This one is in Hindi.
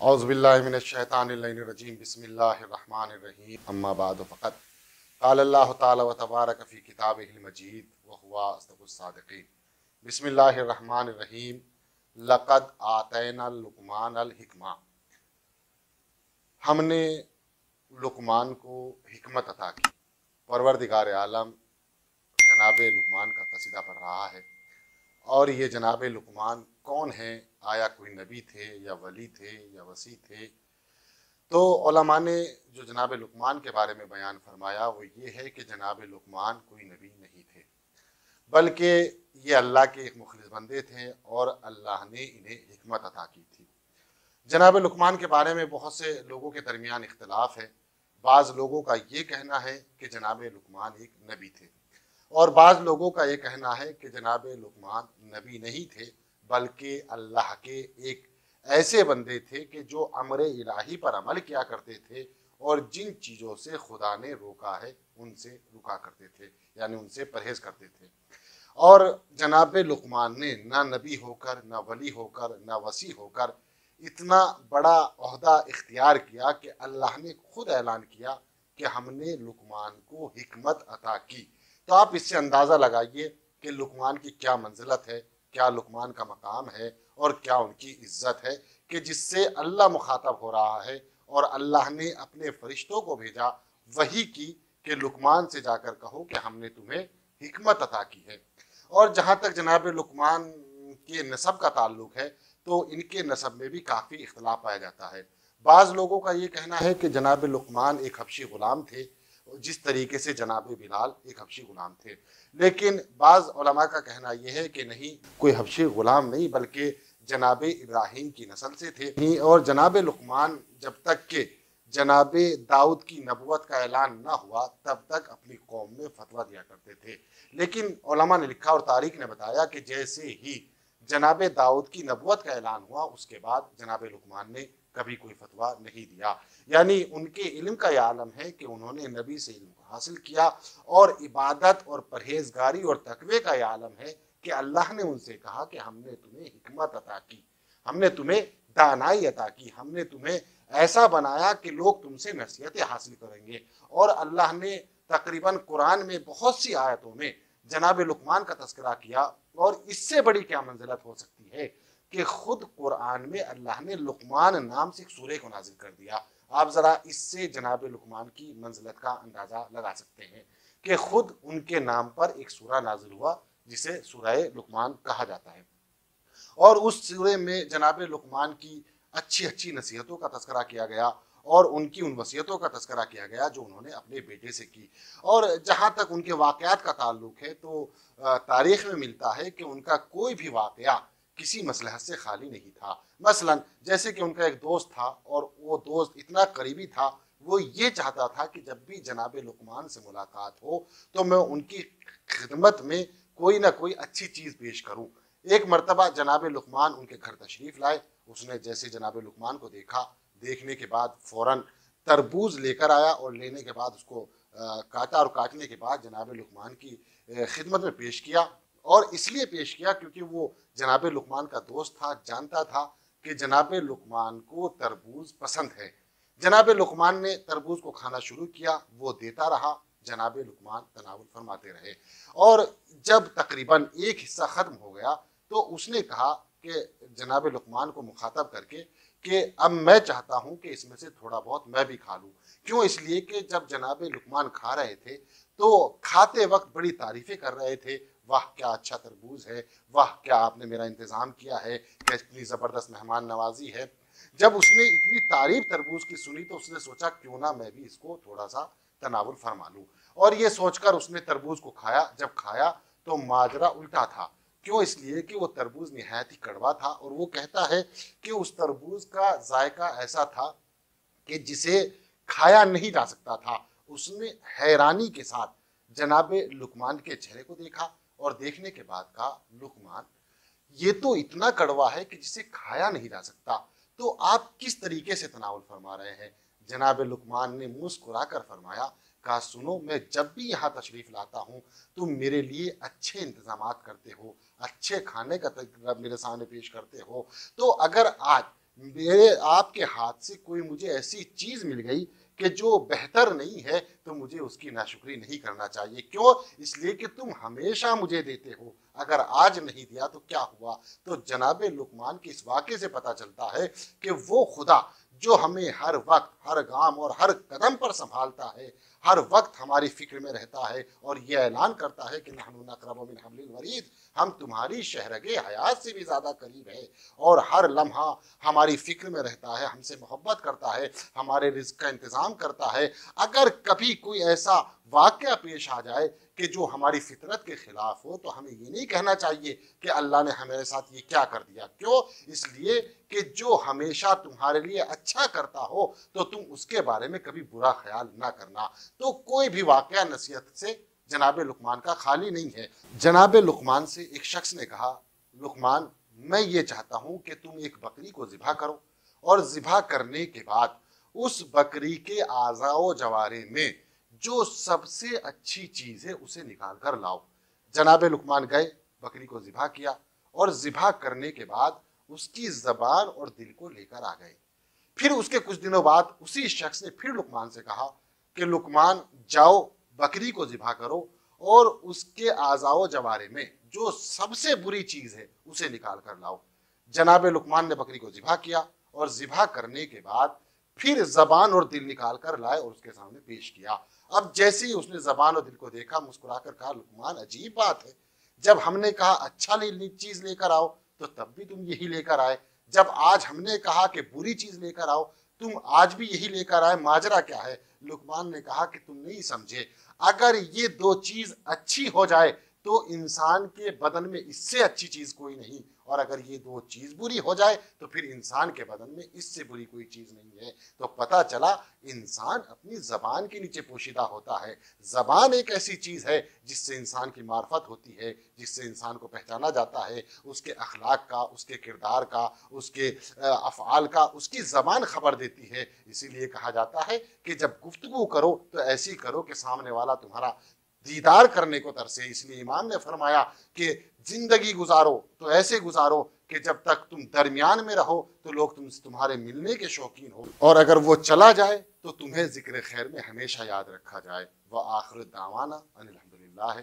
औज़ुबिल्लाहिमिनश्शैतानिर्रजीम बिस्मिल्लाहिर्रहमानिर्रहीम अम्मा बाद फ़क़त क़ालल्लाहु तआला व तबारक फ़ी किताबिहिल मजीद व हुवा अस्दक़ुस सादिक़ीन। बिस्मिल्लाहिर्रहमानिर्रहीम। लक़द आतैना लुक़मानल हिकमा। हमने लुक़मान को हिकमत अता की। परवरदिगार आलम जनाब लुक़मान का कसीदा पढ़ रहा है और ये जनाब लुक़मान कौन है? आया कोई नबी थे या वली थे या वसी थे? तो उलमा ने जो जनाब लुक़मान के बारे में बयान फरमाया वो ये है कि जनाब लुक़मान कोई नबी नहीं थे, बल्कि ये अल्लाह के एक मुखलिस बंदे थे और अल्लाह ने इन्हें हिकमत अता की थी। जनाब लुक़मान के बारे में बहुत से लोगों के दरमियान इख्तलाफ है। बाज़ लोगों का ये कहना है कि जनाब लुक़मान एक नबी थे और बाज़ लोगों का ये कहना है कि जनाब लुक़मान नबी नहीं थे बल्कि अल्लाह के एक ऐसे बंदे थे कि जो अमरे इलाही पर अमल किया करते थे और जिन चीज़ों से खुदा ने रोका है उनसे रुका करते थे, यानी उनसे परहेज करते थे। और जनाब लुक़मान ने ना नबी होकर, ना वली होकर, ना वसी होकर इतना बड़ा ओहदा इख्तियार किया कि अल्लाह ने खुद ऐलान किया कि हमने लुक़मान को हिकमत अता की। तो आप इससे अंदाज़ा लगाइए कि लुक़मान की क्या मंजिलत है, क्या लुक़मान का मकाम है और क्या उनकी इज्जत है कि जिससे अल्लाह मुखातब हो रहा है और अल्लाह ने अपने फरिश्तों को भेजा वही की कि लुक़मान से जाकर कहो कि हमने तुम्हें हिकमत अता की है। और जहाँ तक जनाब लुक़मान के नसब का ताल्लुक है तो इनके नसब में भी काफ़ी इख्तलाफ पाया जाता है। बाज़ लोगों का ये कहना है कि जनाब लुक़मान एक हबशी ग़ुलाम थे, जिस तरीके से जनाब बिलाल एक हबशी ग़ुलाम थे। लेकिन बाज़ उलमा का कहना यह है कि नहीं, कोई हबशी ग़ुलाम नहीं बल्कि जनाब इब्राहीम की नस्ल से थे। और जनाब लुक़मान जब तक के जनाब दाऊद की नबुवत का ऐलान न हुआ तब तक अपनी कौम में फतवा दिया करते थे। लेकिन उलमा ने लिखा और तारीख ने बताया कि जैसे ही जनाब दाऊद की नबुवत का ऐलान हुआ उसके बाद जनाब लुक़मान ने कभी कोई फतवा नहीं दिया। यानी उनके इल्म का यह आलम है कि उन्होंने नबी से इल्म हासिल किया और इबादत और परहेजगारी और तकवे का यह आलम है कि अल्लाह ने उनसे कहा कि हमने तुम्हें हिकमत अता की, हमने तुम्हें दानाई अता की, हमने तुम्हें ऐसा बनाया कि लोग तुमसे नसीहतें हासिल करेंगे। और अल्लाह ने तकरीबन कुरान में बहुत सी आयतों में जनाब लुक़मान का तस्करा किया और इससे बड़ी क्या मंजिलत हो सकती है कि खुद कुरान में अल्लाह ने लुक़मान नाम से एक सूरे को नाजिल कर दिया। आप ज़रा इससे जनाब लुक़मान की मंजिलत का अंदाज़ा लगा सकते हैं कि खुद उनके नाम पर एक सूरा नाजिल हुआ जिसे सूरा लुक़मान कहा जाता है और उस सूरे में जनाब लुक़मान की अच्छी अच्छी नसीहतों का तस्करा किया गया और उनकी उन वसीयतों का तस्करा किया गया जो उन्होंने अपने बेटे से की। और जहाँ तक उनके वाक़यात का ताल्लुक है तो तारीख़ में मिलता है कि उनका कोई भी वाक़या किसी मसलहत से खाली नहीं था। मसलन जैसे कि उनका एक दोस्त था और वो दोस्त इतना करीबी था, वो ये चाहता था कि जब भी जनाब लुक़मान से मुलाकात हो तो मैं उनकी खिदमत में कोई ना कोई अच्छी चीज़ पेश करूँ। एक मरतबा जनाब लुक़मान उनके घर तशरीफ़ लाए। उसने जैसे जनाब लुक़मान को देखा, देखने के बाद फ़ौरन तरबूज लेकर आया और लेने के बाद उसको काटा और काटने के बाद जनाब लुक़मान की खिदमत में पेश किया। और इसलिए पेश किया क्योंकि वो जनाब लुक़मान का दोस्त था, जानता था कि जनाब लुक़मान को तरबूज पसंद है। जनाब लुक़मान ने तरबूज को खाना शुरू किया, वो देता रहा, जनाब लुक़मान तनावुल फरमाते रहे और जब तकरीबन एक हिस्सा ख़त्म हो गया तो उसने कहा कि जनाब लुक़मान को मुखातब करके कि अब मैं चाहता हूँ कि इसमें से थोड़ा बहुत मैं भी खा लूँ। क्यों? इसलिए कि जब जनाब लुक़मान खा रहे थे तो खाते वक्त बड़ी तारीफ़ें कर रहे थे, वाह क्या अच्छा तरबूज है, वाह क्या आपने मेरा इंतज़ाम किया है, क्या इतनी ज़बरदस्त मेहमान नवाजी है। जब उसने इतनी तारीफ़ तरबूज की सुनी तो उसने सोचा क्यों ना मैं भी इसको थोड़ा सा तनावुल फरमा लूँ और ये सोचकर उसने तरबूज को खाया। जब खाया तो माजरा उल्टा था। क्यों? इसलिए कि वो तरबूज निहायत ही कड़वा था और वो कहता है कि उस तरबूज का जायका ऐसा था कि जिसे खाया नहीं जा सकता था। उसने हैरानी के साथ जनाब लुक़मान के चेहरे को देखा और देखने के बाद कहा, लुक़मान ये तो इतना कड़वा है कि जिसे खाया नहीं जा सकता, तो आप किस तरीके से तनावुल फरमा रहे हैं? जनाब लुक़मान ने मुस्कुरा कर फरमाया, कहा सुनो, मैं जब भी यहाँ तशरीफ़ लाता हूँ तुम मेरे लिए अच्छे इंतज़ामात करते हो, अच्छे खाने का मेरे सामने पेश करते हो। तो अगर आज मेरे आपके हाथ से कोई मुझे ऐसी चीज मिल गई कि जो बेहतर नहीं है, तो मुझे उसकी नाशुक्री नहीं करना चाहिए। क्यों? इसलिए कि तुम हमेशा मुझे देते हो, अगर आज नहीं दिया तो क्या हुआ। तो जनाब लुकमान के इस वाक़े से पता चलता है कि वो खुदा जो हमें हर वक्त, हर गाम और हर कदम पर संभालता है, हर वक्त हमारी फिक्र में रहता है और ये ऐलान करता है कि नहनु अक़रबु मिन हब्लिल वरीद, हम तुम्हारी शहरगे हयात से भी ज्यादा करीब है, और हर लम्हा हमारी फिक्र में रहता है, हमसे मोहब्बत करता है, हमारे रिज़्क़ का इंतजाम करता है। अगर कभी कोई ऐसा वाक़या पेश आ जाए कि जो हमारी फितरत के खिलाफ हो, तो हमें ये नहीं कहना चाहिए कि अल्लाह ने हमारे साथ ये क्या कर दिया। क्यों? इसलिए कि जो हमेशा तुम्हारे लिए अच्छा करता हो, तो तुम उसके बारे में कभी बुरा ख्याल ना करना। तो कोई भी वाक़या नसीहत से जनाब लुकमान का खाली नहीं है। जनाब लुकमान से एक शख्स ने कहा, लुकमान, मैं ये चाहता हूं कि तुम एक बकरी को ज़िबा करो और ज़िबा करने के बाद उस बकरी के आज़ाओ जवारे में जो सबसे अच्छी चीज है उसे निकाल कर लाओ। जनाब लुकमान गए, बकरी को ज़िबा किया और ज़िबा करने के बाद उसकी जबान और दिल को लेकर आ गए। फिर उसके कुछ दिनों बाद उसी शख्स ने फिर लुकमान से कहा कि लुकमान, जाओ बकरी को ज़िबा करो और उसके आज़ाओ जवारे में जो सबसे बुरी चीज है उसे निकाल कर लाओ। जनाब लुकमान ने बकरी को ज़िबा किया और ज़िबा करने के बाद फिर जबान और दिल निकाल कर लाए और उसके सामने पेश किया। अब जैसे ही उसने जबान और दिल को देखा, मुस्कुराकर कहा, लुकमान, अजीब बात है, जब हमने कहा अच्छा चीज लेकर आओ तो तब भी तुम यही लेकर आए, जब आज हमने कहा कि बुरी चीज लेकर आओ तुम आज भी यही लेकर आए, माजरा क्या है? लुकमान ने कहा कि तुम नहीं समझे, अगर ये दो चीज अच्छी हो जाए तो इंसान के बदन में इससे अच्छी चीज कोई नहीं, और अगर ये दो चीज बुरी हो जाए तो फिर इंसान के बदन में इससे बुरी कोई चीज नहीं है। तो पता चला इंसान अपनी जबान के नीचे पोशीदा होता है। जबान एक ऐसी चीज है जिससे इंसान की मार्फत होती है, जिससे इंसान को पहचाना जाता है, उसके अखलाक का, उसके किरदार का, उसके अफ़आल का उसकी जबान खबर देती है। इसीलिए कहा जाता है कि जब गुफ्तगू करो तो ऐसी करो कि सामने वाला तुम्हारा दीदार करने को तरसे। इसलिए इमाम ने फरमाया कि जिंदगी गुजारो तो ऐसे गुजारो कि जब तक तुम दरमियान में रहो तो लोग तुम्हारे मिलने के शौकीन हो, और अगर वो चला जाए तो तुम्हें जिक्र खैर में हमेशा याद रखा जाए। व आखिर दावाना अनिल हम्दुलिल्लाह।